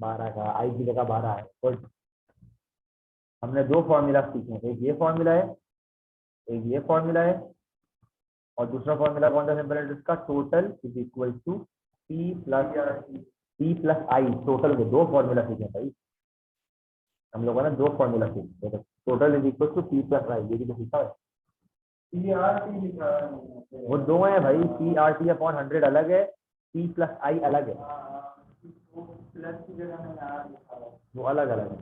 12 का, आई की जगह 12 है। गुड। हमने दो फॉर्मूला सीखे, एक ये फॉर्मूला है, एक ये फॉर्मूला है, और दूसरा फॉर्मूला कौन सा सिंपल इंटरेस्ट का, total is equal to P plus I. Total के दो फॉर्मूला सीखे भाई हम लोगों ने, दो फॉर्मूला सीखे। Total is equal to P+I, ये भी तो सीखा है। PRT लिखा है वो दो है भाई, PRT/100 अलग है, P+I अलग है, प्लस की जगह में R लिखा है, वो अलग अलग है।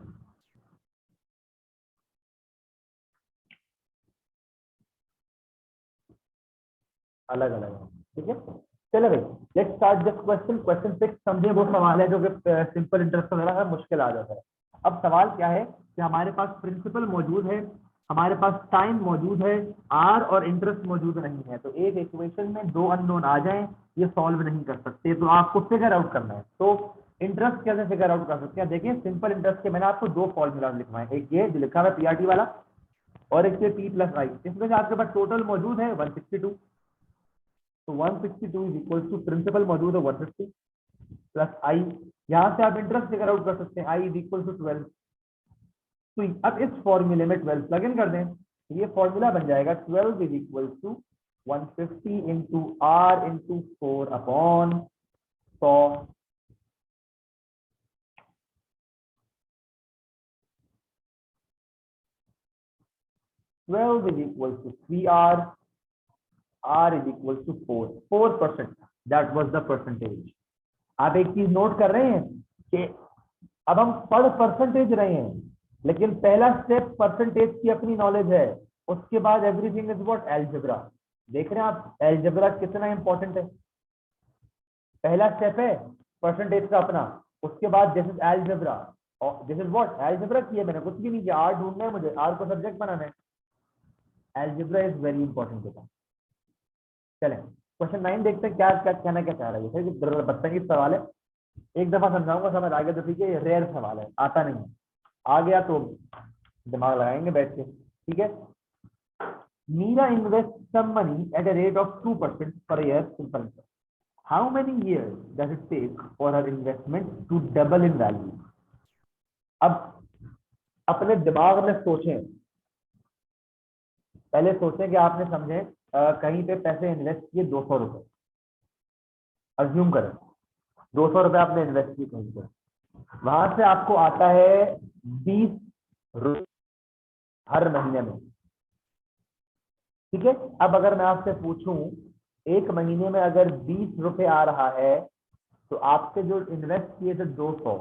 अलग अलग है, ठीक है। चलो भाई, let's start this question. Question 6 समझे, वो सवाल है जो कि सिंपल इंटरेस्ट में थोड़ा मुश्किल आ जाता है। अब सवाल क्या है कि हमारे पास प्रिंसिपल मौजूद है, हमारे पास टाइम मौजूद है, आर और इंटरेस्ट मौजूद नहीं है, तो एक इक्वेशन में दो अननोन आ जाएं, ये सॉल्व नहीं कर सकते, तो आपको फिगर आउट करना है। तो इंटरेस्ट कैसे फिगर आउट कर सकते हैं, देखिए सिंपल इंटरेस्ट के मैंने आपको दो फॉर्मूला लिखवाए, एक ये जो लिखा हुआ है PRT वाला, और एक P+I। इसमें से आपके पास टोटल मौजूद है 162, तो 162 इज इक्वल टू प्रिंसिपल मौजूद है 150 प्लस आई, यहां से आप इंटरेस्ट फिगर आउट कर सकते हैं, आई इज इक्वल टू 12। तो अब इस फॉर्मूले में 12 प्लग इन कर दें, तो ये फॉर्मूला बन जाएगा 12 is equal to 150 into R into 4 upon 100। 12 is equal to 3R, R is equal to 4%, that was the percentage। आप एक चीज नोट कर रहे हैं कि अब हम पढ़ परसेंटेज रहे हैं, लेकिन पहला स्टेप परसेंटेज की अपनी नॉलेज है, उसके बाद एवरीथिंग इज व्हाट, अलजेब्रा। देख रहे हैं आप अलजेब्रा कितना इंपॉर्टेंट है। पहला स्टेप है परसेंटेज का अपना, उसके बाद दिस इज अलजेब्रा, और दिस इज व्हाट, अलजेब्रा किया मैंने, कुछ भी नहीं किया, आर ढूंढना है मुझे, आर को सब्जेक्ट बनाना है। अलजेब्रा इज वेरी इंपॉर्टेंट बेटा। चलें क्वेश्चन 9 देखते हैं, क्या क्या कहना क्या चाह रहा है। ये बदतमीज सवाल है, एक दफा समझाऊंगा, समझ आ गया तो ठीक है, ये रेयर सवाल है, आता नहीं है, आ गया तो दिमाग लगाएंगे बैठ के, ठीक है। Meera invest some money at a rate of 2% per year, simple answer. How many years does it take for her investment to double in value? अब अपने दिमाग में सोचें, पहले सोचें कि आपने समझे कहीं पे पैसे इन्वेस्ट किए 200 रुपए, अज्यूम करें 200 रुपए आपने इन्वेस्ट किए कहीं पे, वहां से आपको आता है 20 रुपए हर महीने में, ठीक है। अब अगर मैं आपसे पूछूं एक महीने में अगर 20 रुपए आ रहा है, तो आपसे जो इन्वेस्ट किए थे 200,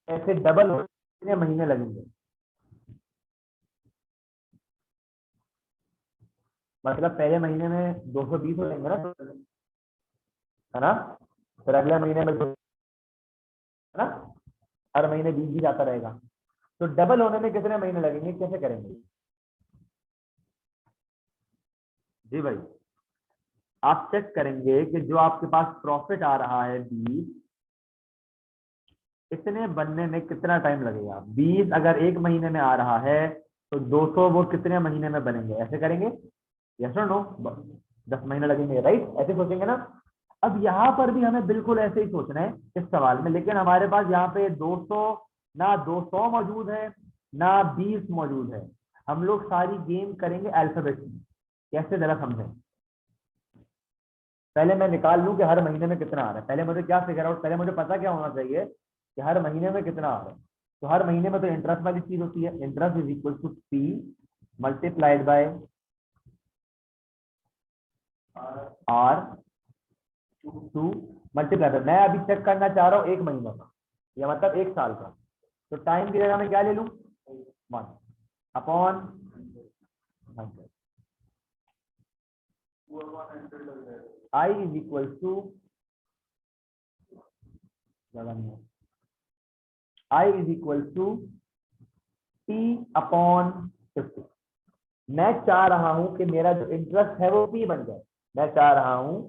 ऐसे डबल कितने महीने लगेंगे, मतलब पहले महीने में 220 हो जाएंगे ना, है ना, फिर अगले महीने में है ना, हर महीने 20 भी जाता रहेगा, तो डबल होने में कितने महीने लगेंगे, कैसे करेंगे जी भाई। आप चेक करेंगे कि जो आपके पास प्रॉफिट आ रहा है 20, इतने बनने में कितना टाइम लगेगा। 20 अगर एक महीने में आ रहा है, तो 200 वो कितने महीने में बनेंगे, ऐसे करेंगे, यस और नो, 10 महीने लगेंगे, राइट, ऐसे सोचेंगे ना। अब यहाँ पर भी हमें बिल्कुल ऐसे ही सोचना है इस सवाल में, लेकिन हमारे पास यहाँ पे 200 ना 200 मौजूद है ना 20 मौजूद है, हम लोग सारी गेम करेंगे अल्फाबेट में। कैसे जरा समझें, पहले मैं निकाल लूं कि हर महीने में कितना आ रहा है, पहले मुझे क्या फिगर आउट, पहले मुझे पता क्या होना चाहिए कि हर महीने में कितना आ रहा है। तो हर महीने में तो इंटरेस्ट वाली चीज होती है, interest is equal to P multiplied by R to multiply, मैं अभी चेक करना चाह रहा हूँ एक महीने का, या मतलब एक साल का, तो टाइम की जगह मैं क्या ले लूं, 1 upon 100। I is equal to I is equal to P upon 50। मैं चाह रहा हूं कि मेरा जो इंटरेस्ट है वो P बन जाए, मैं चाह रहा हूं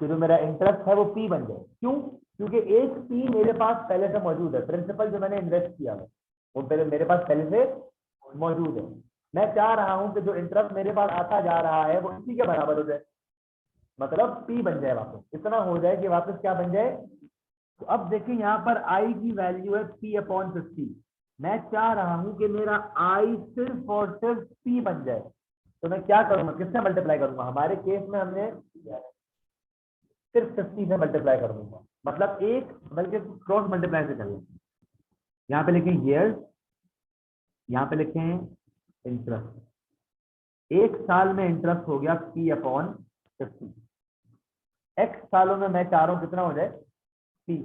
कि जो मेरा इंटरेस्ट है वो P बन जाए। क्यों, क्योंकि एक P मेरे पास पहले से मौजूद है, प्रिंसिपल जो मैंने इन्वेस्ट किया है वो पहले मेरे पास पहले से मौजूद है। मैं चाह रहा हूं कि जो इंटरेस्ट मेरे पास आता जा रहा है वो इसी के बराबर हो जाए, मतलब P बन जाए, वापस इतना हो जाए कि वापस क्या बन जाए, तो अब देखिए यहाँ पर आई की वैल्यू है P/50। मैं चाह रहा हूं कि मेरा आई सिर्फ और सिर्फ P बन जाए, तो मैं क्या करूंगा, किससे मल्टीप्लाई करूंगा? हमारे केस में हमने सिर्फ 50 से मल्टीप्लाई कर दूंगा, मतलब एक, बल्कि क्रॉस मल्टीप्लाई से करें। यहाँ पे लिखें ईयर्स, यहाँ पे लिखें इंटरेस्ट। एक साल में इंटरेस्ट हो गया P/50। एक्स सालों में मैं चाह रहा हूं कितना हो जाए, P।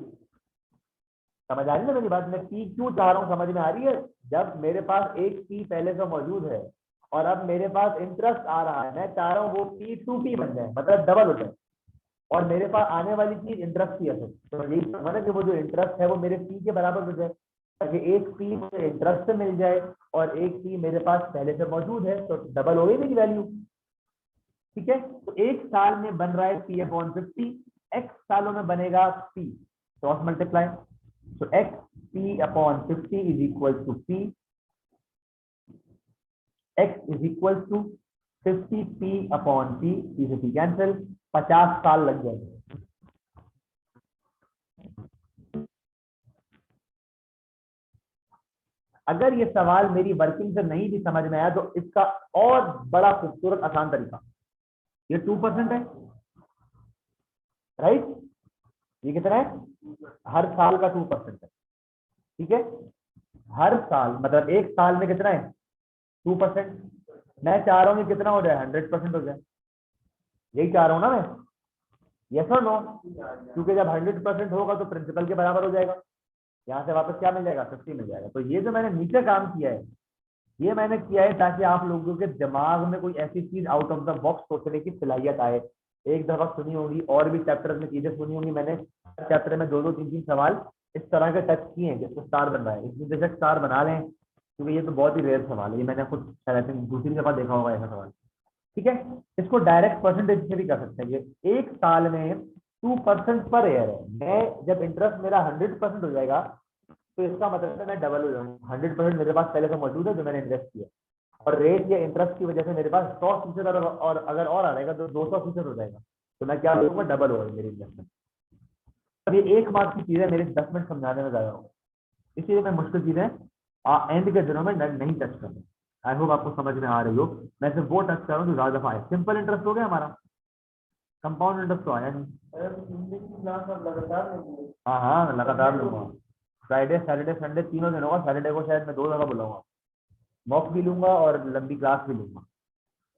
समझ आ रही है ना मेरी बात? मैं P क्यों चाह रहा हूं, समझ में आ रही है? जब मेरे पास एक P पहले से मौजूद है और अब मेरे पास इंटरेस्ट आ रहा है, मैं चाह रहा हूँ वो P2P बन जाए, मतलब डबल हो जाए, और मेरे पास आने वाली चीज इंटरेस्ट की है। तो यही समझना कि वो जो इंटरेस्ट है वो मेरे P के बराबर हो जाए, ताकि एक P मुझे इंटरेस्ट से मिल जाए और एक P मेरे पास पहले से मौजूद है, तो डबल हो गई मेरी वैल्यू। ठीक है, तो एक साल में बन रहा है P/50, एक्स सालों में बनेगा P, cross multiply. So x P/50 is equal to P, x is equal to 50 P/P, इसे P कैंसिल, 50 साल लग जाएंगे। अगर ये सवाल मेरी वर्किंग से नहीं भी समझ में आया तो इसका और बड़ा खूबसूरत आसान तरीका, ये 2% है, राइट? ये कितना है? हर साल का 2% है। ठीक है, हर साल मतलब एक साल में कितना है, 2%। मैं चाह रहा हूँ कि कितना हो जाए, 100% हो जाए। यही चाह रहा हूँ ना मैं, यस और नो? क्योंकि जब 100% होगा तो प्रिंसिपल के बराबर हो जाएगा, यहाँ से वापस क्या मिल जाएगा, 50 मिल जाएगा। तो ये जो मैंने नीचे काम किया है, ये मैंने किया है ताकि आप लोगों के दिमाग में कोई ऐसी चीज आउट ऑफ द बॉक्स सोचने की सलाहियत आए। एक दफा सुनी होगी, और भी चैप्टर में चीजें सुनी होंगी मैंने, चैप्टर में 2-2 3-3 सवाल इस तरह के टच किए हैं जिसको स्टार बन रहा है, इसमें बेशक स्टार बना लें, क्योंकि ये तो बहुत ही रेयर सवाल है, ये मैंने खुद शायद दूसरी दफा देखा होगा ऐसा सवाल। ठीक है, इसको डायरेक्ट परसेंटेज से भी कर सकते हैं। ये एक साल में 2% पर ईयर है। मैं जब इंटरेस्ट मेरा 100% हो जाएगा तो इसका मतलब है मैं डबल हो जाऊंगा। 100% मेरे पास पहले से मौजूद है जो मैंने इन्वेस्ट किया, और रेट या इंटरेस्ट की वजह से मेरे पास 100% और अगर और आ जाएगा तो 200% हो जाएगा, तो मैं क्या करूंगा, डबल होगा मेरी इन्वेस्टमेंट। अब ये 1 मार्क की चीज है, मेरे 10 मिनट समझाने में ज्यादा होगा, इसीलिए मैं मुश्किल चीजें एंड के दिनों में नहीं टच कर रहा। आई होप आपको समझ में आ रही हो। मैं सिर्फ वो टच कर रहा हूँ जो ज्यादा दफा आए। सिंपल इंटरेस्ट हो गया हमारा, कंपाउंड इंटरेस्ट तो आया नहीं। हाँ हाँ, लगातार लूंगा, फ्राइडे सैटरडे संडे तीनों दिन होगा। सैटरडे को शायद मैं 2 दफा बुलाऊंगा, मॉक भी लूंगा और लंबी क्लास भी लूंगा।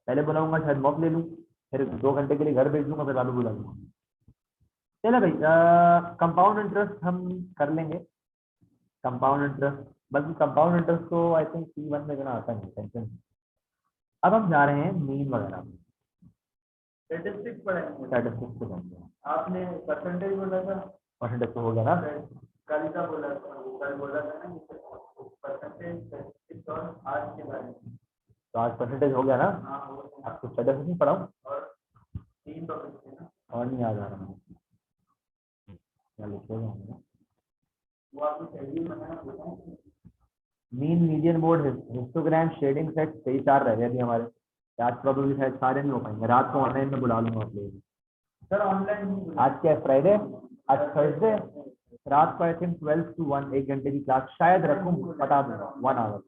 पहले बुलाऊंगा, शायद मॉक ले लूँ, फिर 2 घंटे के लिए घर भेज दूंगा, फिर वापस बुला लूंगा। चलो भाई, कंपाउंड इंटरेस्ट हम कर लेंगे। कंपाउंड इंटरेस्ट, बल्कि कंपाउंड इंटरेस्ट तो आई थिंक P1 में इतना आता नहीं, टेंशन। अब हम जा रहे हैं मीन वगैरह में, स्टैटिस्टिक्स पढ़ेंगे। स्टैटिस्टिक्स पे जाएंगे। आपने परसेंटेज बोला था, परसेंटेज तो हो गया ना, कल का बोला था, कल बोला था ना परसेंटेज और आज के बारे में, तो आज परसेंटेज हो गया ना? आपको स्टैटिस्टिक्स नहीं पढ़ाऊं? और 3 टॉपिक थे ना, और नहीं याद आ रहा है क्या लिखेगा वो आपको चाहिए बताना। Mean, median, mode, histogram, shading set, सही 4 रह गए अभी हमारे। आज प्रॉब्लम शायद सारे नहीं हो पाएंगे, रात को ऑनलाइन में बुला लूंगा आप लोग। सर ऑनलाइन आज क्या है, फ्राइडे, आज थर्सडे, रात को आई थिंक 12 to 1 1 घंटे की क्लास शायद रखूँ, बता दूंगा 1 आवर।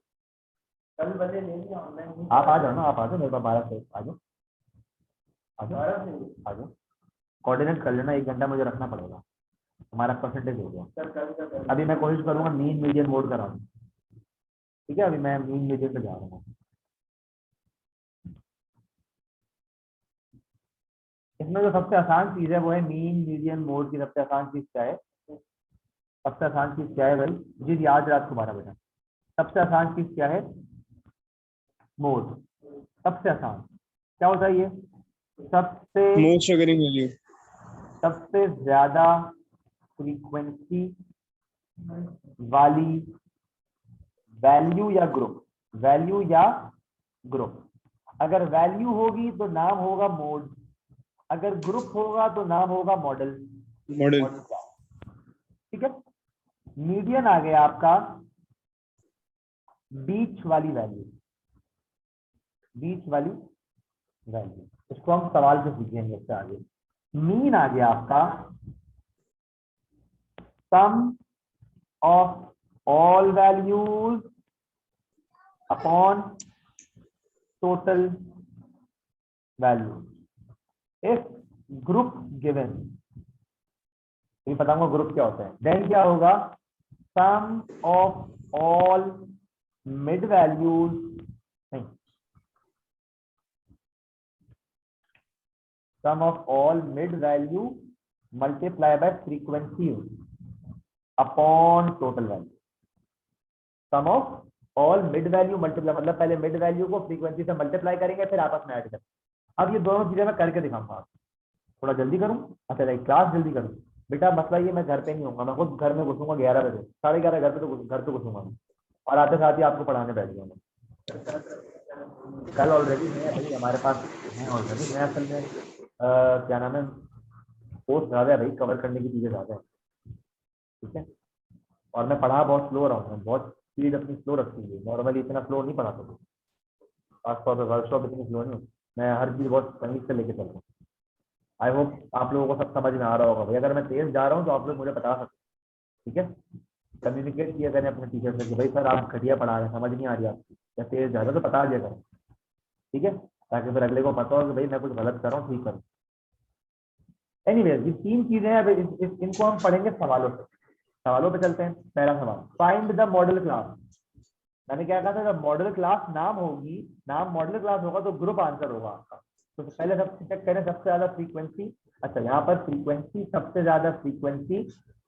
कल बजे ले लिया ऑनलाइन, आप आ जाओ ना, आप आ जाओ मेरे पास 12 से, आ जाओ आ जाओ, कोऑर्डिनेट कर लेना, 1 घंटा मुझे रखना पड़ेगा। हमारा परसेंटेज हो गया। अभी मैं कोशिश करूंगा मीन मीडियन मोड करा दूं। ठीक है, अभी मैं मीन मीडियन पे जा रहा हूँ। इसमें जो सबसे आसान चीज है वो है मीन मीडियन मोड की। सबसे आसान चीज क्या है, सबसे आसान चीज क्या है भाई जी? आज रात को 12 बजे सबसे आसान चीज क्या है? मोड। सबसे आसान क्या होता है ये? सबसे मोस्ट अगरिंग वैल्यू, सबसे ज्यादा फ्रीक्वेंसी वाली वैल्यू या ग्रुप, वैल्यू या ग्रुप। अगर वैल्यू होगी तो नाम होगा मोड, अगर ग्रुप होगा तो नाम होगा मॉडल। मॉडल। ठीक है, मीडियन आ गया आपका बीच वाली वैल्यू, बीच वाली वैल्यू, इसको हम सवाल से सीखेंगे इससे आगे। मीन आ गया आपका sum of all values upon total value if group given, ये बताऊंगा ग्रुप क्या होता है। देन क्या होगा, sum of all mid values, नहीं, sum of all mid value multiply by frequency upon total value. Sum of all mid value multiply, मतलब पहले मिड वैल्यू को फ्रीक्वेंसी से मल्टीप्लाई करेंगे फिर आपस में ऐड करेंगे। अब ये दोनों चीजें मैं करके दिखाऊंगा। थोड़ा जल्दी करूं, अच्छा लाइक क्लास जल्दी करूं बेटा। मसला ये मैं घर पे नहीं होऊंगा, मैं खुद घर में घुसूंगा 11 बजे, 11:30 घर पे घुसूंगा और आते साथ ही आपको पढ़ाने बैठ जाऊंगा। कल ऑलरेडी है भाई हमारे पास, है ऑलरेडी मैं असल में क्या नाम है, कोर्स ज्यादा है भाई, कवर करने की चीजें ज्यादा है, ठीक है। और मैं पढ़ा बहुत स्लो रहा हूँ, बहुत स्पीड अपनी स्लो रखती है, नॉर्मली इतना स्लो नहीं पढ़ाता हूँ, खासतौर पर वर्कशॉप इतनी स्लो नहीं होती, मैं हर चीज बहुत तमीज से लेके चलता हूँ। आई होप आप लोगों को सब समझ में आ रहा होगा भाई। अगर मैं तेज जा रहा हूँ तो आप लोग मुझे बता सकते, ठीक है। कम्युनिकेट किया करें अपने टीचर से कि भाई सर आप घटिया पढ़ा रहे हैं, समझ नहीं आ रही आपकी, या तेज जा रहे हो तो बता दिया करें, ठीक है, ताकि फिर अगले को पता हो कि भाई मैं कुछ गलत कर रहा हूँ, ठीक करूँ। एनीवेज ये तीन चीजें हैं, इनको हम पढ़ेंगे सवालों पे। सवालों पे चलते हैं। पहला सवाल, फाइंड द मॉडल क्लास। मैंने क्या कहा था, जब मॉडल क्लास नाम होगी, नाम मॉडल क्लास होगा तो ग्रुप आंसर होगा आपका। तो पहले सबसे चेक करें सबसे ज्यादा फ्रीक्वेंसी। अच्छा यहाँ पर फ्रीक्वेंसी, सबसे ज्यादा फ्रीक्वेंसी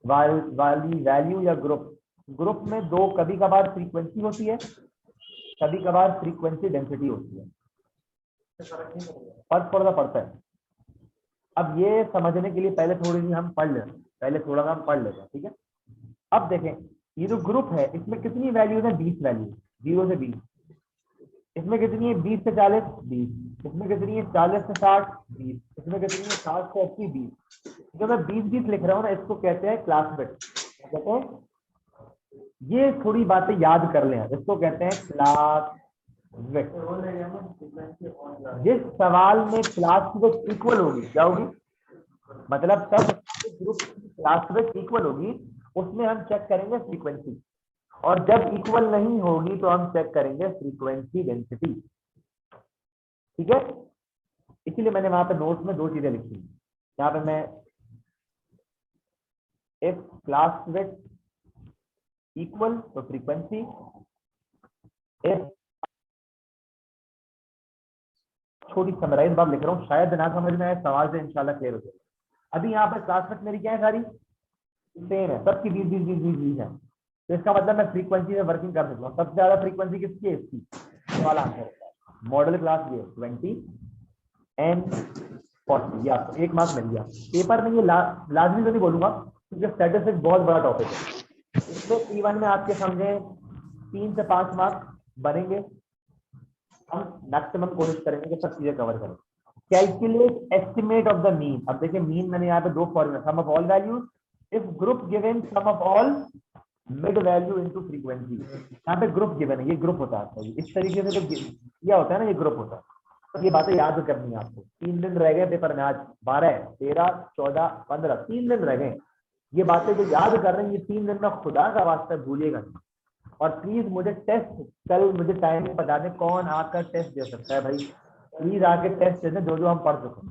वाली वैल्यू या ग्रुप। ग्रुप में दो, कभी कभार फ्रीक्वेंसी होती है, कभी कभार फ्रीक्वेंसी डेंसिटी होती है, फर्क थोड़ा सा पड़ता है। अब ये समझने के लिए पहले थोड़ी सी हम पढ़ लें, ठीक है। अब देखें ये जो ग्रुप है इसमें कितनी वैल्यूज है, 20 वैल्यू, 0 से 20। इसमें कितनी है, 20 से 40 20। इसमें कितनी है, 40 से 60 20। इसमें कितनी है, 60 से 80 20। जो मैं 20 लिख रहा हूँ ना, इसको कहते हैं क्लास बिट। कहते हैं, ये थोड़ी बातें याद कर लें, इसको कहते हैं क्लास बिट। जिस सवाल में क्लास बिट इक्वल होगी, क्या होगी, मतलब सब ग्रुप की क्लास बिट इक्वल होगी, उसमें हम चेक करेंगे फ्रीक्वेंसी। और जब इक्वल नहीं होगी तो हम चेक करेंगे फ्रीक्वेंसी डेंसिटी, ठीक है। इसीलिए मैंने वहां पे नोट्स में दो चीजें लिखी हैं। यहाँ पे मैं इफ क्लास विड्थ इक्वल तो फ्रीक्वेंसी, इफ, छोटी समराइज बात लिख रहा हूँ, शायद ना समझ में आए, सवाल से इंशाल्लाह क्लियर हो जाएगा। अभी यहाँ पर क्लास विड्थ मेरी क्या है, सारी सेम है, सबकी 20 है। तो इसका मतलब मैं फ्रीक्वेंसी में वर्किंग कर सकता हूँ। सबसे ज्यादा फ्रीक्वेंसी किसकी है, इसकी वाला आंसर होता है। मॉडल क्लास ये 20 एंड 40, या तो 1 मार्क मिल गया। पेपर में ये लाजमी तो नहीं बोलूंगा क्योंकि स्टैटिस्टिक्स बहुत बड़ा टॉपिक है। इसमें P1 में आपके समझे 3 से 5 मार्क बनेंगे। हम मैक्सिमम कोशिश करेंगे कि सब चीजें कवर करें। Calculate estimate of the mean. अब देखिए मीन मैंने यहाँ पे दो formula, sum of all values if group given sum of all mid value into frequency. यहाँ पे ग्रुप गिवन है, ये ग्रुप होता है, इस तरीके से तो किया होता है ना, ये ग्रुप होता है। तो ये बातें याद करनी है आपको। 3 दिन रह गए पेपर में, आज 12 13 14 15 3 दिन रह गए। ये बातें जो याद कर रहे हैं, ये 3 दिन में खुदा का वास्ता भूलिएगा नहीं। और प्लीज मुझे टेस्ट, कल मुझे टाइम बता दें कौन आकर टेस्ट दे सकता है भाई, प्लीज आके टेस्ट दे दें जो हम पढ़ चुके।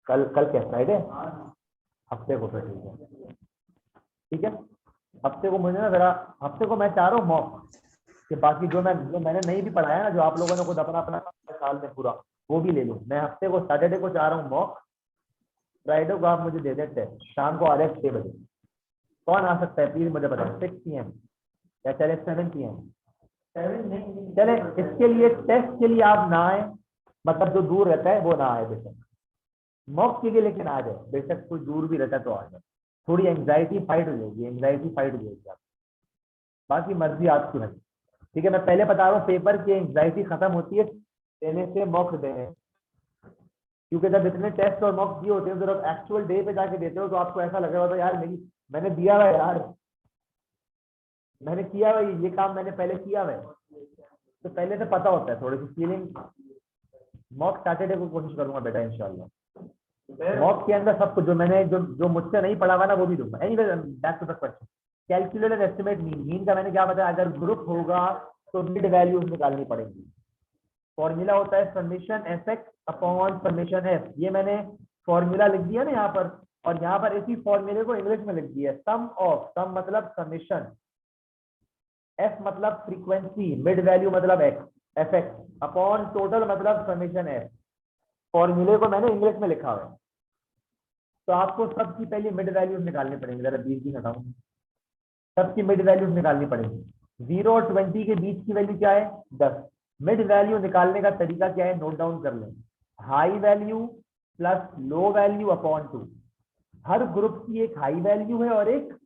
कल क्या फ्राइडे, हफ्ते को फिर ठीक है। हफ्ते को मुझे ना जरा, हफ्ते को मैं चाह रहा हूँ मॉक कि बाकी जो मैंने नहीं भी पढ़ाया ना, जो आप लोगों ने खुद अपना अपना साल में पूरा, वो भी ले लूँ। मैं हफ्ते को सैटरडे को चाह रहा हूँ मॉक, फ्राइडे को आप मुझे दे दें टेस्ट, शाम को आ जाए 6 बजे। कौन आ सकता है प्लीज मुझे बताएं, 6 PM या चले 7 PM? चले, इसके लिए टेस्ट के लिए आप ना आए, मतलब जो दूर रहता है वो ना आए बेशक, मॉक के लिए लेकिन आ जाए, बेशक कोई दूर भी रहता है तो आ जाए। थोड़ी एंग्जाइटी फाइट हो जाएगी, आप बाकी मर्जी आपकी भाई, ठीक है। मैं पहले बता रहा हूँ, पेपर की एंग्जाइटी खत्म होती है देने से मॉक देने, क्योंकि जब इतने टेस्ट और मॉक दिए होते हैं, जब एक्चुअल डे पे जाके देते हो तो आपको ऐसा लग रहा होता है यार मैंने दिया हुआ यार, मैंने किया हुआ, ये काम मैंने पहले किया हुआ। तो पहले से पता होता है, थोड़ी सी फीलिंग। मॉक सैटरडे को कोशिश करूंगा बेटा इंशाल्लाह, मॉक के अंदर सब कुछ जो मैंने जो मुझसे नहीं पढ़ा हुआ ना वो भी दूंगा। Anyway back to the question, calculate and estimate mean. Mean का मैंने क्या बताया, अगर ग्रुप होगा तो मिड वैल्यूज निकालनी पड़ेगी। फॉर्मूला होता है summation F x upon summation F. ये मैंने फॉर्मूला लिख दिया ना यहाँ पर, और यहाँ पर इसी फॉर्मूले को इंग्लिश में लिख दिया, सम ऑफ, सम मतलब समेशन, एफ मतलब फ्रीक्वेंसी, मिड वैल्यू मतलब x, F x upon total मतलब समेशन एफ। फॉर्मूले को मैंने इंग्लिश में लिखा हुआ है। तो आपको सबकी पहले मिड वैल्यूज निकालनी पड़ेंगी। जरा 20 की हटाऊं, सबकी मिड वैल्यूज निकालनी पड़ेगी। 0 और 20 के बीच की वैल्यू क्या है, 10। मिड वैल्यू निकालने का तरीका क्या है, नोट डाउन कर लें। High value plus low value upon 2। हर ग्रुप की एक हाई वैल्यू है और एक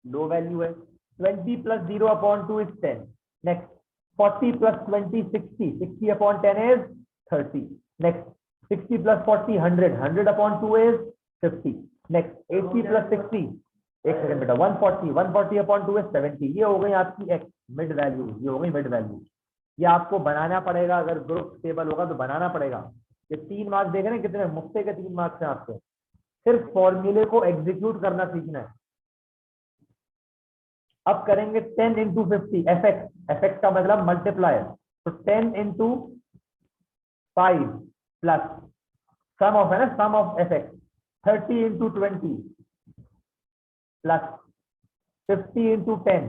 लो वैल्यू है। 20 plus 0 upon 2 is 10। Next 40 plus 20 60, 60 upon 10 is 30। Next 60 plus 40 100, 100 upon 2 is 50। Next 80 plus 60, एक सेकंड बेटा, 140, 140 अपॉन 2 इज 70। ये हो गई आपकी एक्स मिड वैल्यू, ये हो गई मिड वैल्यू। ये आपको बनाना पड़ेगा, अगर ग्रुप टेबल होगा तो बनाना पड़ेगा। ये 3 मार्क्स देख रहे हैं कितने मुफ्ते के 3 मार्क्स हैं आपके। सिर्फ फॉर्मूले को एग्जीक्यूट करना सीखना है। अब करेंगे 10 into 50 F x, F x का मतलब मल्टीप्लायर। तो 10 इंटू 5 प्लस सम ऑफ है ना, sum of F X 30 into 20 plus 50 into 10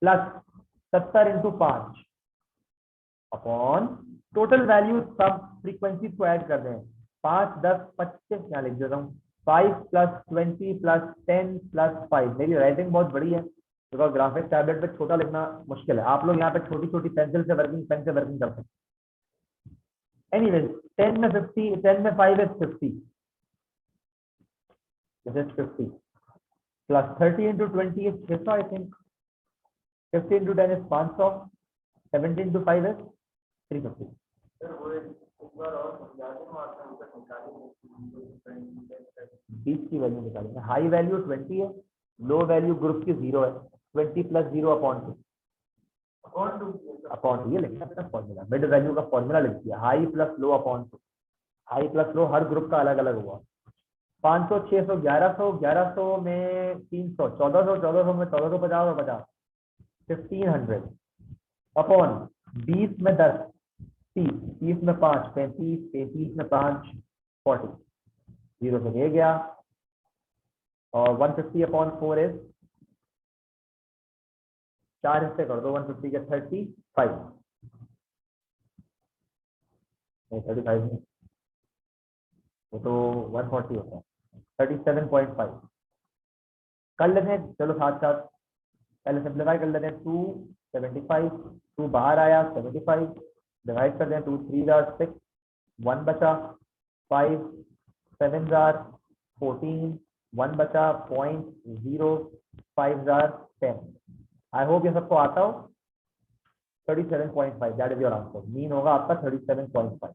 plus 70 into 5 upon total value. सब फ्रीक्वेंसी को ऐड कर दें, 5 10 25 यहाँ लिख देता हूँ। 5 प्लस 20 प्लस 10 प्लस 5। मेरी राइटिंग बहुत बड़ी है, बिकॉज ग्राफिक टैबलेट पे छोटा लिखना मुश्किल है। आप लोग यहाँ पे छोटी छोटी पेंसिल से वर्किंग, पेन से वर्किंग करते हैं। एनीवे 10 में 50, 10 में 5 is 50, this is 50 plus 30 into 20 is 600 I think. 50 into 10 is 500, 70 into 5 is 350। 20 की वैल्यू निकालेंगे। हाई वैल्यू 20 है, लो वैल्यू ग्रुप की 0 है। 20 प्लस 0 अपॉन 2, अपॉन 2 ये लिखना है फॉर्मूला, मिड वैल्यू का फॉर्मूला लिख दिया। High plus low upon 2, high plus low हर ग्रुप का अलग अलग हुआ। 500 600 1100, 1100 में 300, 1400, 1400 में 1450 और 50, 1500 अपॉन 20 में 10 30, 30 में 5 35, 35 में 5 40, 0 से दे गया। और 150 अपॉन 4 इज, 4 हिस्से कर दो 150 के, 35 नहीं 35 नहीं, वो तो 140 होता है। 37.5 कर लेते हैं, चलो साथ साथ पहले सिंप्लीफाई कर लेते हैं। 275, 2 बाहर आया 75, डिवाइड कर दें 2 3 6, 1 बचा 5, 7 14, 1 बचा 0.05 10। आई होप ये सबको आता हो। 37.5 that is your answer. Mean होगा आपका 37.5।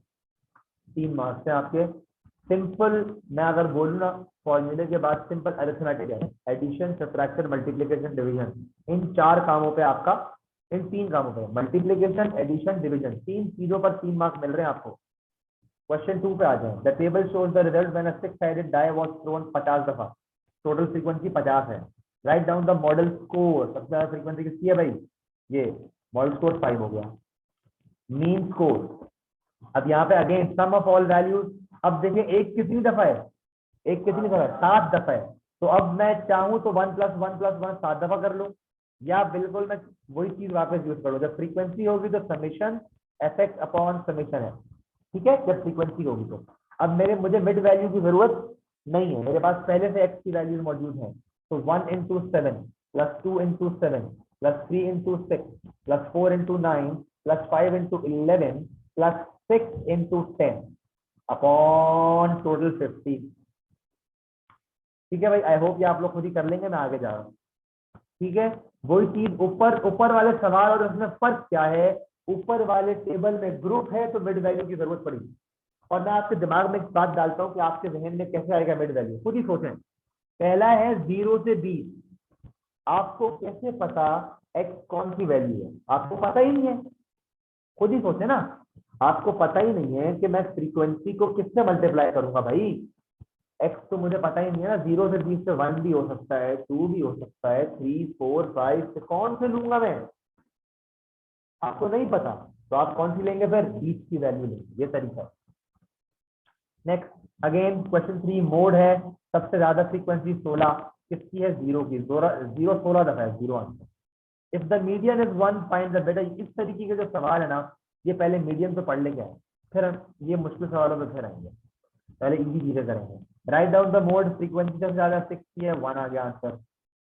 3 मार्क्स हैं आपके। सिंपल मैं अगर बोलूँ ना, फॉर्मूले के बाद सिंपल अरिथमेटिक है, एडिशन सब्ट्रैक्शन मल्टीप्लिकेशन डिवीजन। इन 4 कामों पे आपका, इन 3 कामों पे मल्टीप्लिकेशन एडिशन डिवीजन, 3 चीजों पर 3 मार्क्स मिल रहे हैं आपको। क्वेश्चन 2 पे आ जाए। The table shows the result when a six sided die was thrown 50 दफा। टोटल फ्रीक्वेंसी 50 है। Write down the modal score. सबसे ज्यादा फ्रीक्वेंसी किसकी है भाई, ये मॉडल स्कोर 5 हो गया। मीन स्कोर, अब यहाँ पे again sum of all values. अब देखिए एक कितनी दफा है, एक कितनी दफा है, 7 दफा है। तो अब मैं चाहूँ तो 1 + 1 + 1 7 दफा कर लो, या बिल्कुल मैं वही चीज वापस यूज कर लो। जब फ्रीक्वेंसी होगी तो summation F x upon summation है, ठीक है, जब फ्रीक्वेंसी होगी तो। अब मुझे मिड वैल्यू की जरूरत नहीं है, मेरे पास पहले से एक्स की वैल्यूज मौजूद है। तो 1 × 7 + 2 × 7 + 3 × 6 + 4 × 9 + 5 × 11 + 6 × 10 अपॉन टोटल 50। ठीक है भाई, आई होप ये आप लोग खुद ही कर लेंगे, मैं आगे जा रहा हूँ। ठीक है, वही चीज ऊपर वाले सवाल और उसमें फर्क क्या है। ऊपर वाले टेबल में ग्रुप है तो मिड वैल्यू की जरूरत पड़ेगी। और मैं आपके दिमाग में एक बात डालता हूँ कि आपके जहन में कैसे आएगा मिड वैल्यू, खुद ही सोचें। पहला है 0 से 20, आपको कैसे पता एक्स कौन सी वैल्यू है, आपको पता ही नहीं है, खुद ही सोचे ना। आपको पता ही नहीं है कि मैं फ्रीक्वेंसी को किससे मल्टीप्लाई करूंगा भाई। एक्स तो मुझे पता ही नहीं है ना, 0 से 20 से 1 भी हो सकता है, 2 भी हो सकता है, 3 4 5 से कौन से लूंगा मैं, आपको नहीं पता। तो आप कौन सी लेंगे फिर, 20 की वैल्यू लेंगे, ये तरीका है। नेक्स्ट अगेन क्वेश्चन 3 मोड है, सबसे ज्यादा फ्रीक्वेंसी 16 किसकी है, 0 की, 0 16 दफा है 0 answer. If the median is 1 find the, बेटा इस तरीके के जो सवाल है ना, ये पहले मीडियन तो पढ़ लेके आए, फिर हम ये मुश्किल सवालों पे फिर आएंगे, पहले इजी चीजें करेंगे। Right down the mode, frequency सबसे ज्यादा 6 की है, 1 आ गया answer.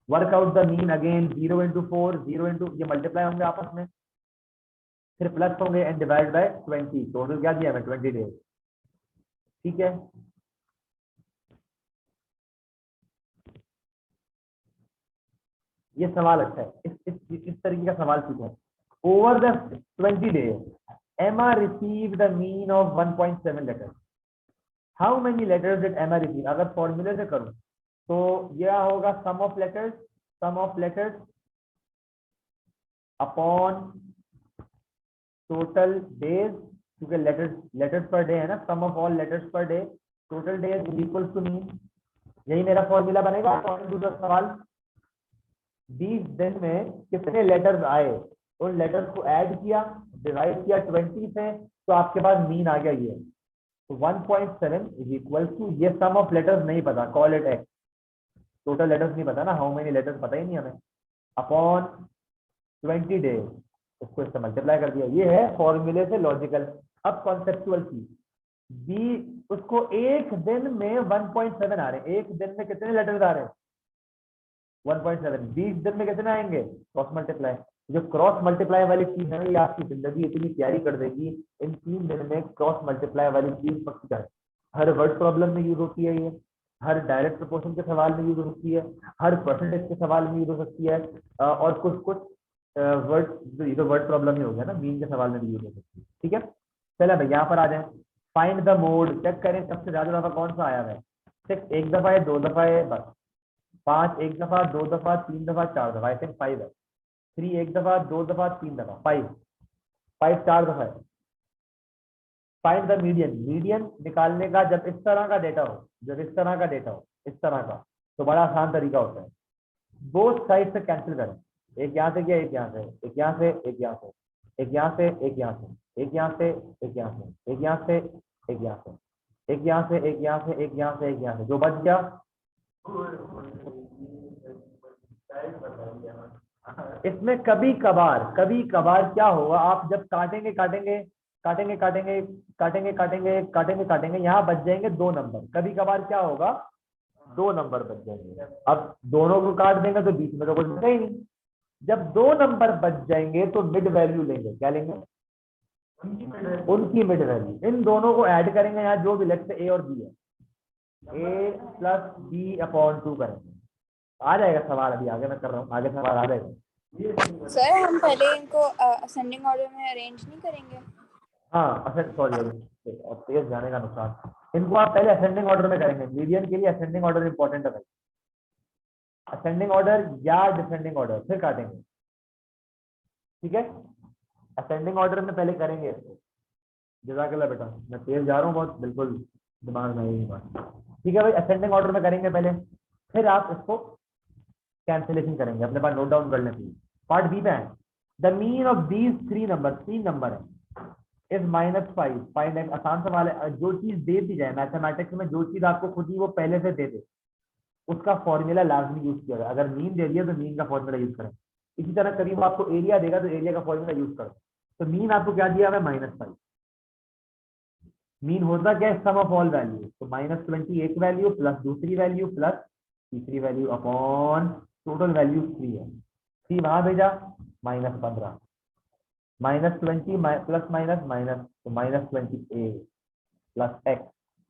Workout the mean, again 0 into 4, 0 into, ये मल्टीप्लाई होंगे आपस में, फिर प्लस होंगे एंड डिवाइड बाय 20, टोटल क्या दिया है 20 डेज, ठीक है। ये सवाल अच्छा है, इस तरीके का सवाल पूछा है। Over the 20 days Emma receive the mean of 1.7 letter, how many letters did Emma receive, अगर फॉर्मूले से करूं तो यह होगा sum of letters, sum of letters upon total days, क्योंकि लेटर्स लेटर्स पर डे है ना, sum of all letters per day, total days is equal to mean, यही मेरा फॉर्मूला बनेगा। दूसरा सवाल, 20 दिन में कितने लेटर्स आए, उन लेटर्स को ऐड किया, डिवाइड किया 20 से, तो आपके पास मीन आ गया ये। तो 1.7 इज इक्वल टू, ये सम ऑफ लेटर्स नहीं पता, call it x, total letters नहीं पता ना, हाउ मेनी लेटर्स पता ही नहीं हमें, अपॉन 20 डेज, उसको इससे मल्टीप्लाई कर दिया, ये है फॉर्मूले से लॉजिकल। अब कॉन्सेप्चुअल चीज, बी उसको एक दिन में 1.7 आ रहे हैं, एक दिन में कितने लेटर्स आ रहे हैं 1.7, 20 दिन में कितने आएंगे, क्रॉस मल्टीप्लाई। जो क्रॉस मल्टीप्लाई वाली चीज है ना, ये आपकी जिंदगी इतनी प्यारी कर देगी, इन 3 दिन में क्रॉस मल्टीप्लाई वाली चीज पक्का है। हर वर्ड प्रॉब्लम में यूज होती है ये, हर डायरेक्ट प्रोपोर्शन के सवाल में यूज होती है, हर परसेंटेज के सवाल में यूज हो सकती है, और कुछ कुछ वर्ड, ये तो वर्ड प्रॉब्लम ही हो गया ना, मीन के सवाल में भी यूज हो सकती है, ठीक है। चलो भाई यहाँ पर आ जाए, फाइंड द मोड, चेक करें सबसे ज्यादा दफा कौन सा आया है, 6 एक दफा है, 2 दफा है, बस 5 एक दफा, 2 दफा, 3 दफा, 4 दफा, आई थिंक 5 है। 3 एक दफा, 2 दफा, 3 दफा, 5 5 4 दफा है। फाइंड द मीडियन, मीडियन निकालने का जब इस तरह का डेटा हो, जब इस तरह का डेटा हो, इस तरह का, तो बड़ा आसान तरीका होता है, बोथ साइड से कैंसिल करें, एक यहाँ से किया, एक यहाँ से, एक यहाँ से, एक यहाँ से, एक यहाँ से, एक यहाँ से, एक यहाँ से, एक यहाँ से, एक यहाँ से, एक यहाँ से, एक यहाँ से, एक यहाँ से, एक यहाँ से, एक यहाँ से, जो बच गया। इसमें कभी कभार क्या होगा, आप जब काटेंगे काटेंगे काटेंगे काटेंगे काटेंगे काटेंगे काटेंगे काटेंगे, यहाँ बच जाएंगे 2 नंबर, कभी कभार क्या होगा 2 नंबर बच जाएंगे। अब दोनों को काट देंगे तो बीच में तो कुछ बचा ही नहीं, जब 2 नंबर बच जाएंगे तो मिड वैल्यू लेंगे, क्या लेंगे, उनकी मिड वैल्यू, इन दोनों को ऐड करेंगे, यहाँ जो भी लेफ्ट ए और बी है, ए प्लस बी अपॉन 2 करेंगे, आ जाएगा सवाल, अभी आगे मैं कर रहा हूँ, आगे सवाल आ जाएगा। सर हम पहले इनको असेंडिंग ऑर्डर में अरेंज नहीं करेंगे? हाँ सॉरी, तेज जाने का नुकसान, इनको आप पहले असेंडिंग ऑर्डर में करेंगे, मीडियन के लिए असेंडिंग ऑर्डर इंपॉर्टेंट है भाई, असेंडिंग ऑर्डर या डिसेंडिंग ऑर्डर फिर काटेंगे, ठीक है। असेंडिंग ऑर्डर में पहले करेंगे इसको, जज़ाकल्लाह बेटा, मैं तेज जा रहा हूँ बहुत, बिल्कुल दिमाग में यही बात, ठीक है भाई, असेंडिंग ऑर्डर में करेंगे पहले, फिर आप इसको कैंसिलेशन करेंगे, अपने पास नोट डाउन कर लें। पार्ट बी पे है, the mean of these 3 number है इज -5, फाइंड एन, आसान सवाल है, जो चीज दे दी जाए मैथमेटिक्स में, जो चीज आपको खुद ही वो पहले से दे दे, उसका फॉर्मूला लाजमी यूज किया जाए, अगर मीन दे दिया तो मीन का फॉर्मूला यूज करें। इसी तरह कभी वो आपको एरिया देगा तो एरिया का फॉर्मूला यूज करें, तो मीन आपको क्या दिया है -5, मीन होता क्या है, सम ऑफ ऑल वैल्यू, तो -20 एक वैल्यू प्लस दूसरी वैल्यू प्लस तीसरी वैल्यू अपॉन टोटल वैल्यू 3 है, 3 वहां भेजा, -15, -20 प्लस माइनस माइनस, तो -28 प्लस एक्स,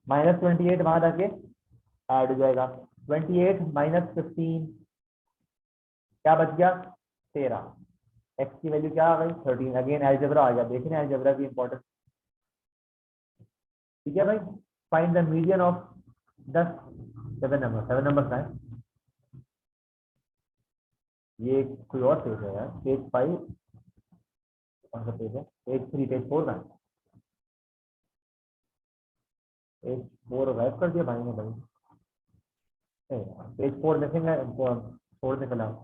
-28 वहां जाके ऐड हो जाएगा, 28 -15 क्या बच गया 13, एक्स की वैल्यू क्या आ गई 13, अगेन अलजेब्रा आ गया, देखने अलजेब्रा की इंपॉर्टेंट, ठीक है भाई। Find the median of 7 number का है, ये कोई और पेज है यार, पेज 5, कौन सा पेज है, पेज 3, पेज 4 का, पेज 4 गायब कर दिया भाई ने भाई, पेज 4 मिसिंग है, छोड़ दे फिलहाल।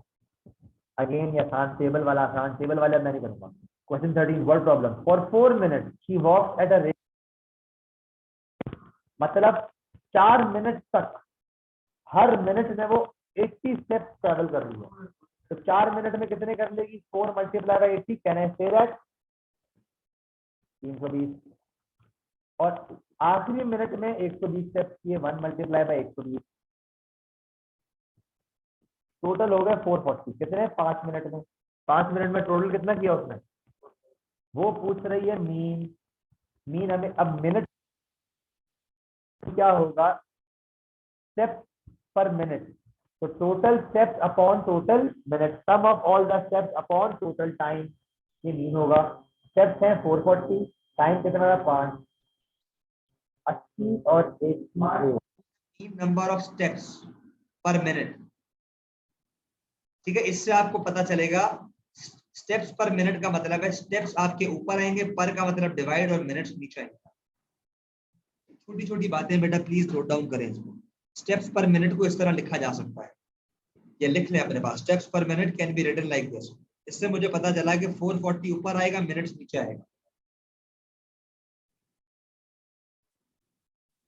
अगेन ये आसान टेबल वाला मैं नहीं करूंगा। Question 13 word problem. For 4 minute she walks at a rate, मतलब 4 मिनट तक हर मिनट में वो 80 स्टेप्स ट्रेवल कर रही है। तो 4 मिनट में कितने कर लेगी? 4 multiply by 80, can I say that 320। और आखिरी मिनट में 120 स्टेप्स किए, 1 मल्टीप्लाई बाई 120, टोटल हो गया 440। कितने? 5 मिनट में। 5 मिनट में टोटल कितना किया उसने? वो पूछ रही है मीन हमें। अब मिनट क्या होगा? Step per minute. तो total steps upon total minute, sum of all the steps upon total time, ये मीन होगा। स्टेप्स हैं 440, टाइम कितना था? 5, 80 और 80 number of steps per minute. ठीक है, इससे आपको पता चलेगा स्टेप्स पर मिनट का मतलब है स्टेप्स आपके ऊपर आएंगे, पर का मतलब डिवाइड और मिनट्स नीचे आएंगे। छोटी छोटी बातें बेटा प्लीज नोट डाउन करें इसको। स्टेप्स पर मिनट को इस तरह लिखा जा सकता है, ये लिख लें अपने पास। Steps per minute can be written like this. इससे मुझे पता चला कि 440 ऊपर आएगा, मिनट्स नीचे आएगा।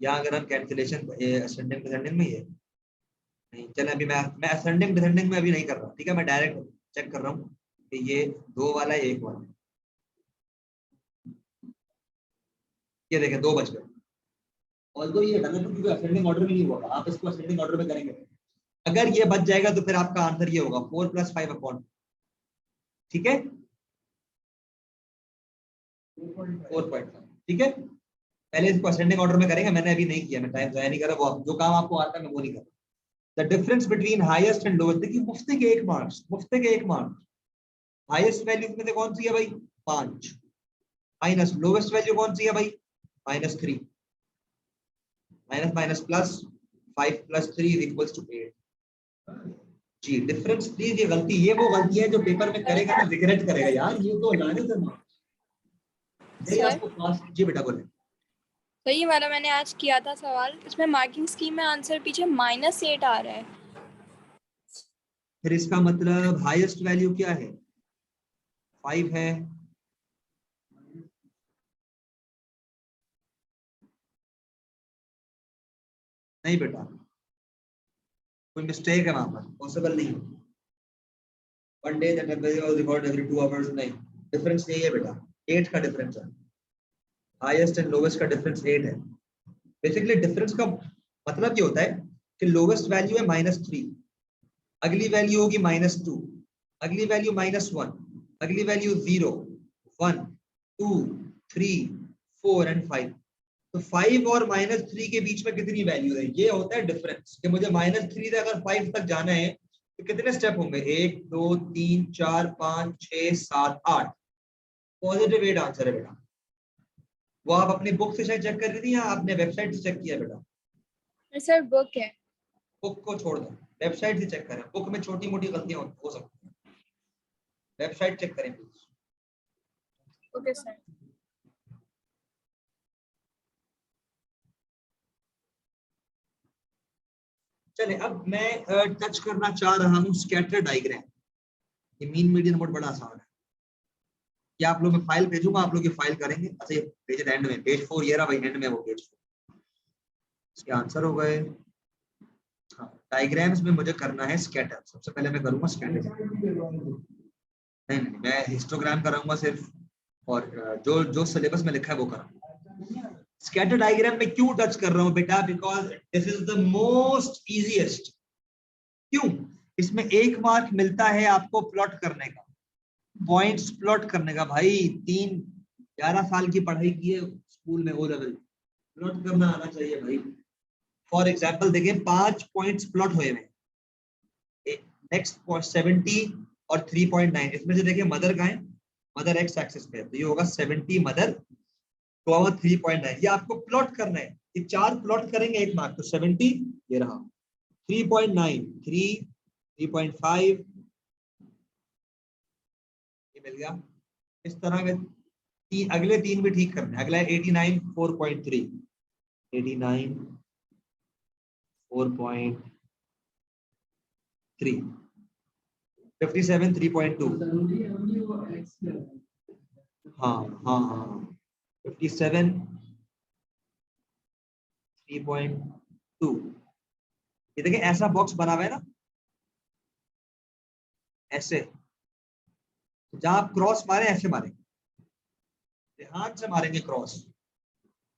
या अगर हम कैंसिलेशन असेंडिंग डिसेंडिंग में, ये नहीं चले अभी मैं असेंडिंग डिसेंडिंग में अभी नहीं कर रहा। ठीक है, मैं डायरेक्ट चेक कर रहा हूँ कि ये 2 वाला है 1 वाला। ये देखें 2 बच गए। ऑल्दो ये गलत क्योंकि असेंडिंग ऑर्डर में नहीं हुआ, आप इसको असेंडिंग ऑर्डर में करेंगे। अगर ये बच जाएगा तो फिर आपका आंसर ये होगा 4 + 5 अपॉन, ठीक है 4.5। ठीक है, पहले इसको असेंडिंग ऑर्डर में करेंगे, मैंने अभी नहीं किया, मैं टाइम जाया नहीं कर रहा। वो जो काम आपको आता है मैं वो नहीं कर रहा। The difference between highest and lowest, देखिए मुफ्ते के 1 मार्क्स, मुफ्ते के 1 मार्क्स। हाईएस्ट वैल्यू में से कौन सी है भाई? 5 माइनस लोएस्ट वैल्यू कौन सी है भाई? -3 माइनस प्लस 5 + 3 = 8। जी डिफरेंस प्लीज, ये गलती, ये वो गलती है जो पेपर में करेगा ना रिग्रेट करेगा यार। ये तो लाने थे मार्क्स आपको पास। जी बेटा बोले। तो ये वाला मैंने आज किया था सवाल, इसमें मार्किंग स्कीम में आंसर पीछे -8 आ रहा है। फिर इसका मतलब हाईएस्ट वैल्यू क्या है? 5 है। नहीं बेटा, कोई मिस्टेक है वहां पर, पॉसिबल नहीं है। 1 day that was recorded every 2 hours, नहीं, डिफरेंस नहीं है बेटा, 8 का डिफरेंस है। हाईएस्ट एंड लोवेस्ट का डिफरेंस 8 है। बेसिकली डिफरेंस का मतलब ये होता है कि लोवेस्ट वैल्यू है -3, अगली वैल्यू होगी -2, अगली वैल्यू -1, अगली वैल्यू 0, 1, 2, 3, 4 एंड 5। तो 5 और -3 के बीच में कितनी वैल्यू है, ये होता है डिफरेंस। कि मुझे -3 से अगर 5 तक जाना है तो कितने स्टेप होंगे? 1, 2, 3, 4, 5, 6, 7, 8। पॉजिटिव 8 आंसर है बेटा। वो आप अपनी बुक से चेक कर रही थी या आपने वेबसाइट से चेक किया बेटा? सर बुक है। बुक को छोड़ दो, वेबसाइट से चेक करें। बुक में छोटी मोटी गलतियां हो सकती हैं, वेबसाइट चेक करें प्लीज। Okay sir. चले अब मैं टच करना चाह रहा हूँ स्कैटर डायग्राम। ये मीन मीडियन मोड बड़ा आसान है। क्या आप लोग मैं फाइल भेजूंगा, आप लोग ये फाइल करेंगे। अच्छा ये पेज एंड में, पेज 4 ये रहा भाई, एंड में वो पेज 4। इसके आंसर हो गए। हाँ, डायग्राम्स में मुझे करना है स्कैटर। सबसे पहले मैं करूंगा स्कैटर। नहीं मैं हिस्टोग्राम कराऊंगा सिर्फ, और जो जो सिलेबस में लिखा है वो करूंगा। स्कैटर डायग्राम में क्यों टच कर रहा हूं बेटा? Because this is the most easiest. क्यों? इसमें 1 मार्क मिलता है आपको प्लॉट करने का, पॉइंट्स प्लॉट करने का। भाई 11 साल की पढ़ाई की है स्कूल में, ओ लेवल, प्लॉट करना आना चाहिए भाई। फॉर एग्जाम्पल देखिए 5 पॉइंट्स प्लॉट हुए हैं, नेक्स्ट 70 और 3.9। इसमें से देखिए मदर का है, मदर एक्स एक्सिस पे, तो ये होगा 70 मदर तो 3.9। ये आपको प्लॉट करना है। ये 4 प्लॉट करेंगे 1 मार्क, तो 70 ये रहा, 3.9, 3, 3.5 ये मिल गया। इस तरह के अगले 3 भी ठीक करने। अगला है 89, 4.3, 89, 4.3, 3 57 3.2 हाँ हाँ हाँ 57 3.2 ये देखिए ऐसा बॉक्स बना हुआ है ना, ऐसे जहां आप क्रॉस मारे ऐसे मारे, ध्यान से मारेंगे क्रॉस,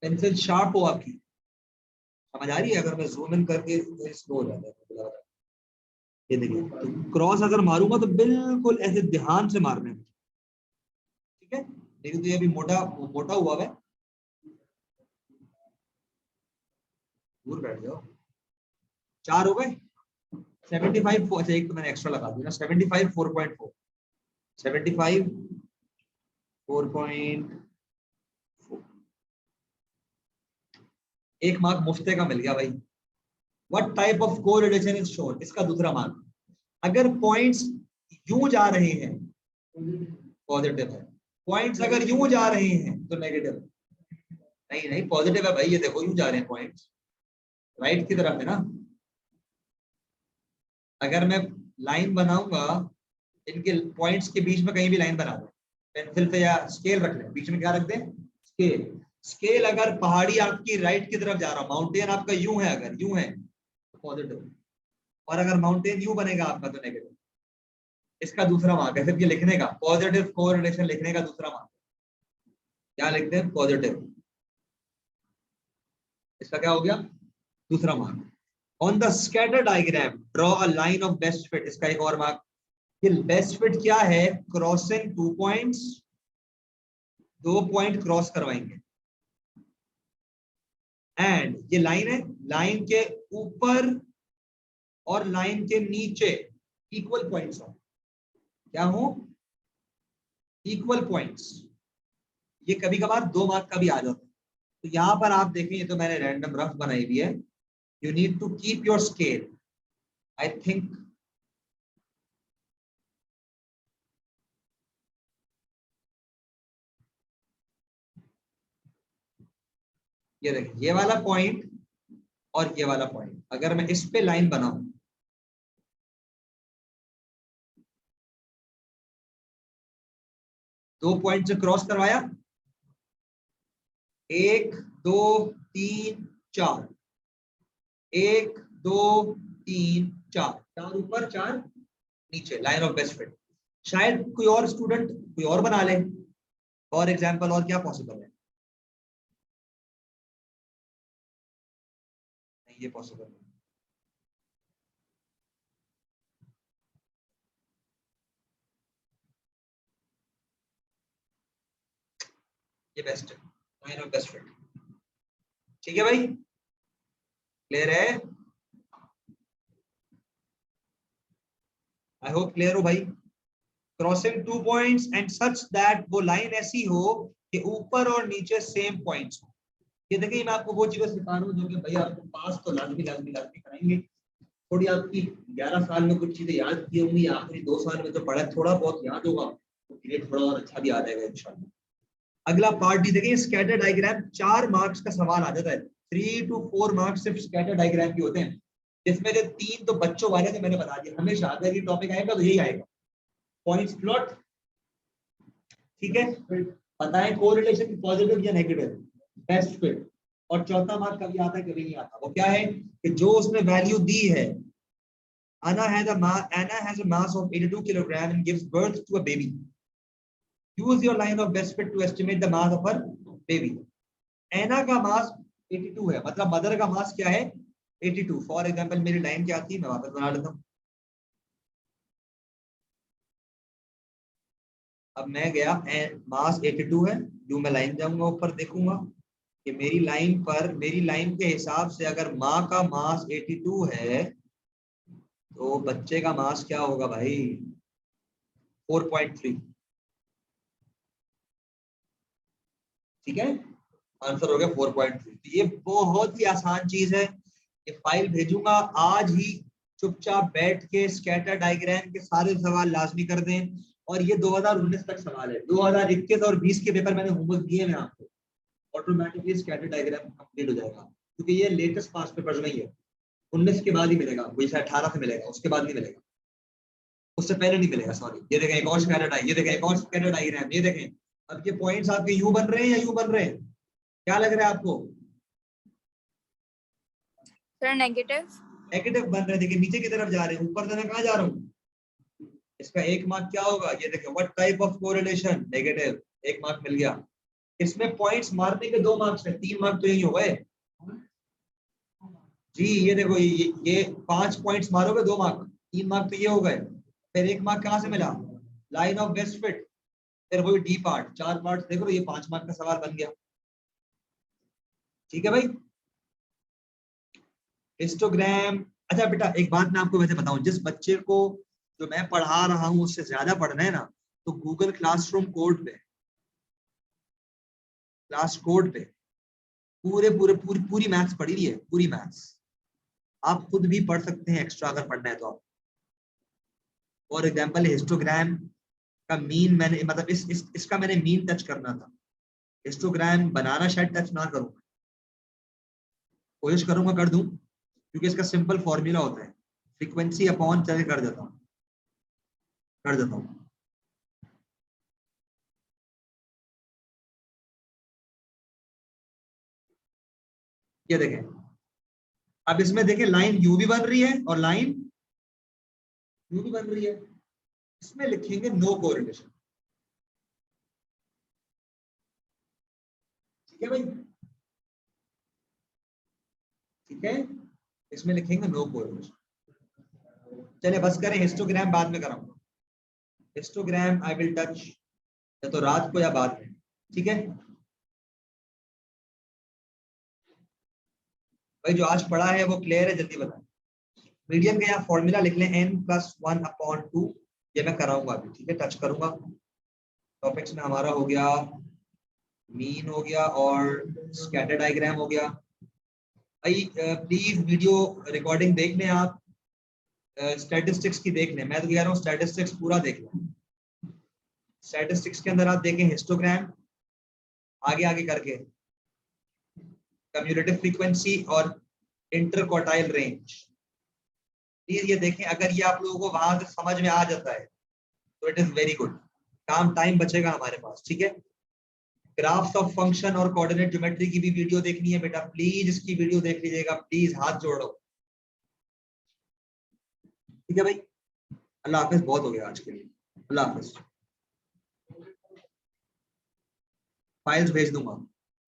पेंसिल शार्प हो आपकी, समझ आ रही है? अगर मैं जूम इन करके स्लो हो जाता है, ये देखिए तो क्रॉस अगर मारूंगा तो बिल्कुल ऐसे ध्यान से मारने में, ठीक है? लेकिन तो ये अभी मोटा मोटा हुआ है, दूर बैठ जाओ। 4 हो गए 75 अच्छा एक तो मैंने एक्स्ट्रा लगा दिया ना 75 4.4 75 4.4 एक मार्क मुफ्ते का मिल गया भाई। What type of correlation is shown, इसका दूसरा मार्क। अगर पॉइंट्स यूं जा रहे हैं पॉजिटिव है, पॉइंट्स अगर यूं जा रहे हैं तो नेगेटिव। नहीं नहीं पॉजिटिव है भाई, ये देखो यूं जा रहे हैं पॉइंट्स, राइट की तरफ है ना। अगर मैं लाइन बनाऊंगा, इनके पॉइंट्स के बीच में कहीं भी लाइन बना दो पेंसिल से या स्केल रख लें, बीच में क्या रख दें स्केल। स्केल अगर पहाड़ी आपकी राइट की तरफ जा रहा, माउंटेन आपका यूं है, अगर यूं है तो पॉजिटिव, और अगर माउंटेन यूं बनेगा आपका तो नेगेटिव। इसका दूसरा मार्क है सिर्फ ये लिखने का, पॉजिटिव कोरिलेशन लिखने का दूसरा मार्क। क्या लिखते हैं पॉजिटिव, इसका क्या हो गया दूसरा mark. On the scatter diagram draw a line of best fit, इसका एक और मार्क। ये बेस्ट फिट क्या है, क्रॉसिंग 2 पॉइंट्स, 2 पॉइंट क्रॉस करवाएंगे, एंड ये लाइन है, लाइन के ऊपर और लाइन के नीचे इक्वल पॉइंट्स हो, क्या हो इक्वल पॉइंट्स। ये कभी कभार 2 मार्क का भी आ जाता है। तो यहां पर आप देखें, ये तो मैंने रैंडम रफ बनाई हुई है, you need to keep your scale, I think ये देखिए ये वाला पॉइंट और ये वाला पॉइंट, अगर मैं इस पे लाइन बनाऊं, दो पॉइंट से क्रॉस करवाया, 1 2 3 4, 1 2 3 4, 4 ऊपर 4 नीचे, लाइन ऑफ बेस्ट फिट। शायद कोई और स्टूडेंट कोई और बना ले, और एग्जांपल और क्या पॉसिबल है, नहीं ये पॉसिबल नहीं। ये बेस्ट है, लाइन ऑफ बेस्ट फिट, ठीक है भाई, क्लियर है? आई होप क्लियर हो भाई। Crossing 2 points and such that वो लाइन ऐसी हो कि ऊपर और नीचे सेम पॉइंट्स हो। ये देखिए मैं आपको वो चीजें सिखा रहा हूँ जो कि भाई आपको पास तो लाजमी कराएंगे। थोड़ी आपकी 11 साल में कुछ चीजें याद की होंगी, आखिरी 2 साल में तो पढ़ा थोड़ा बहुत याद होगा, तो फिर थोड़ा और अच्छा भी आ जाएगा इंशाल्लाह। अगला पार्ट भी देखिए, स्कैटर डायग्राम 4 मार्क्स का सवाल आ जाता है, 3 to 4 मार्क्स सिर्फ स्कैटर डायग्राम के होते हैं, जिसमें से 3 तो बच्चों वाले थे, मैंने बता दिया हमेशा अगर ये टॉपिक आएगा तो यही आएगा, पॉइंट्स प्लॉट, ठीक है, बताएं कोरिलेशन पॉजिटिव या नेगेटिव, बेस्ट फिट, और चौथा मार्क कभी आता है कभी नहीं आता, वो क्या है कि जो उसने वैल्यू दी है, Anna has a mass of 82 kilogram and gives birth to a baby. Use your line of best fit to estimate the mass of her baby. Anna का मास 82 है, मतलब मदर का मास क्या है 82। फॉर एग्जांपल मेरी लाइन क्या आती है, मैं वापस बना लेता हूँ। अब मैं गया मास 82 है, जो मैं लाइन जाऊंगा ऊपर देखूंगा कि मेरी लाइन पर, मेरी लाइन के हिसाब से अगर माँ का मास 82 है तो बच्चे का मास क्या होगा भाई 4.3, ठीक है, आंसर हो गया 4.3। ये बहुत ही आसान चीज है, ये फाइल भेजूंगा आज ही, चुपचाप बैठ के स्कैटर डायग्राम के सारे सवाल लाजमी कर दें, और ये 2019 तक सवाल है, 2021 और 20 के पेपर मैंने होमवर्क दिए हैं आपको, ऑटोमेटिकली स्कैटर डायग्राम कंप्लीट हो जाएगा, क्योंकि ये लेटेस्ट पास पेपर्स में ही है, 19 के बाद ही मिलेगा, कोई 18 से मिलेगा, उसके बाद नहीं मिलेगा। उससे पहले नहीं मिलेगा, सॉरी। ये देखें एक और स्कैटर, ये देखें एक और स्कैटर डायग्राम, ये देखें। अब ये पॉइंट्स आपके यूं बन रहे हैं या यूं बन रहे हैं, क्या लग रहा है आपको? Sir negative. नेगेटिव बन रहे हैं। देखिए नीचे की तरफ जा रहे हैं, ऊपर से मैं कहाँ जा रहा हूँ? इसका 1 मार्क क्या होगा? ये देखें, what type of correlation? Negative, 1 mark मिल गया। इसमें पॉइंट्स मारने के 2 मार्क्स है, 3 मार्क तो यही हो गए जी। ये देखो, ये 5 पॉइंट्स मारोगे 2 मार्क, 3 मार्क तो ये हो गए। फिर 1 मार्क कहाँ से मिला? लाइन ऑफ बेस्ट फिट, फिर वही डी पार्ट, 4 पार्ट। देखो ये 5 मार्क का सवाल बन गया। ठीक है भाई। हिस्टोग्राम। अच्छा बेटा एक बात मैं आपको वैसे बताऊं, जिस बच्चे को जो मैं पढ़ा रहा हूं उससे ज्यादा पढ़ना है ना, तो गूगल क्लासरूम कोड पे, क्लास कोड पे पूरी मैथ्स पढ़ी रही है, पूरी मैथ्स। आप खुद भी पढ़ सकते हैं एक्स्ट्रा अगर पढ़ना है तो। आप फॉर एग्जाम्पल हिस्टोग्राम का मीन मैंने, मतलब इसका मैंने मीन टच करना था। हिस्टोग्राम बनाना शायद टच ना करूं, कोशिश करूंगा कर दूं, क्योंकि इसका सिंपल फॉर्मूला होता है फ्रीक्वेंसी अपॉन, चले कर देता हूं। ये देखें, अब इसमें देखें लाइन यू भी बन रही है और लाइन यू भी बन रही है। इसमें लिखेंगे नो कोरिलेशन। ठीक है भाई, ठीक है, इसमें लिखेंगे नो कोरिलेशन। चलिए बस करें, हिस्टोग्राम बाद में कराऊंगा। हिस्टोग्राम आई विल टच या तो रात को या बाद में। ठीक है भाई, जो आज पढ़ा है वो क्लियर है? जल्दी बताएं। मीडियन का यहाँ फॉर्मूला लिख लें, n+1/2। ये मैं कराऊंगा अभी, ठीक है, टच करूंगा। टॉपिक्स में हमारा हो गया मीन, हो गया और स्कैटर डायग्राम हो गया। भाई प्लीज वीडियो रिकॉर्डिंग देख लें आप, स्टैटिस्टिक्स की देख लें। मैं तो कह रहा हूँ स्टैटिस्टिक्स पूरा देख लें। स्टैटिस्टिक्स के अंदर आप देखें हिस्टोग्राम, आगे आगे करके कम्यूटेटिव फ्रीक्वेंसी और इंटरक्वार्टाइल रेंज। ये देखें, अगर ये आप लोगों को वहां से समझ में आ जाता है तो इट इज वेरी गुड, काम टाइम बचेगा हमारे पास। ठीक है, ग्राफ्स ऑफ फंक्शन और कोऑर्डिनेट ज्योमेट्री की भी वीडियो देखनी है बेटा, प्लीज इसकी वीडियो देख लीजिएगा, प्लीज हाथ जोड़ो। ठीक है भाई, अल्लाह हाफिज, बहुत हो गया आज के लिए, अल्लाह हाफिज। फाइल्स भेज दूंगा।